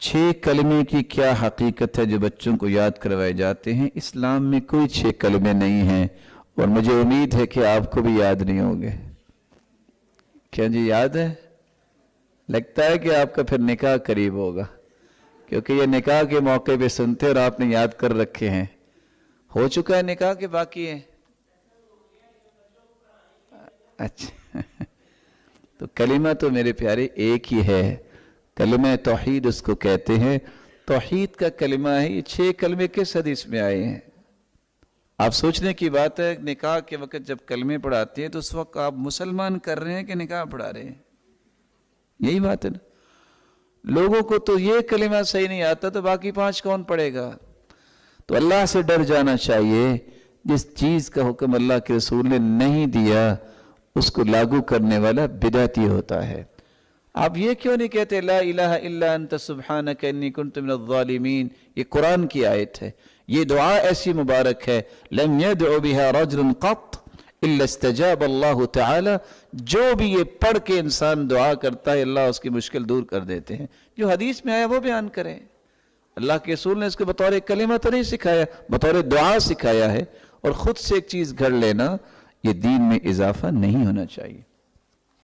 6 कलमे की क्या हकीकत है जो बच्चों को याद करवाए जाते हैं? इस्लाम में कोई 6 कलमे नहीं हैं और मुझे उम्मीद है कि आपको भी याद नहीं होंगे। क्या जी याद है? लगता है कि आपका फिर निकाह करीब होगा, क्योंकि ये निकाह के मौके पे सुनते और आपने याद कर रखे हैं। हो चुका है निकाह के बाकी है? अच्छा तो कलिमा तो मेरे प्यारे एक ही है, कलिमा तौहीद उसको कहते हैं। तौहीद का कलिमा है। ये 6 कलमे किस हदीस में आए हैं? आप सोचने की बात है, निकाह के वक्त जब कलमे पढ़ाते हैं तो उस वक्त आप मुसलमान कर रहे हैं कि निकाह पढ़ा रहे हैं? यही बात है ना। लोगों को तो ये कलिमा सही नहीं आता तो बाकी 5 कौन पढ़ेगा? तो अल्लाह से डर जाना चाहिए। जिस चीज का हुक्म अल्लाह के रसूल ने नहीं दिया उसको लागू करने वाला बिदअती होता है। आप ये क्यों नहीं कहते ला इलाहा इल्ला अंत सुब्हानक इन्नी कुन्तु मिनज़ ज़ालिमीन? ये कुरान की आयत है। ये दुआ ऐसी मुबारक है, लम यदउ बिहा रजुलन क़त इल्ला इस्तजाब अल्लाहु तआला। जो भी ये पढ़ के इंसान दुआ करता है अल्लाह उसकी मुश्किल दूर कर देते हैं। जो हदीस में आया वो बयान करें। अल्लाह के रसूल ने इसको बतौर कलिमा तो नहीं सिखाया, बतौर दुआ सिखाया है। और खुद से एक चीज घड़ लेना ये दीन में इजाफा नहीं होना चाहिए।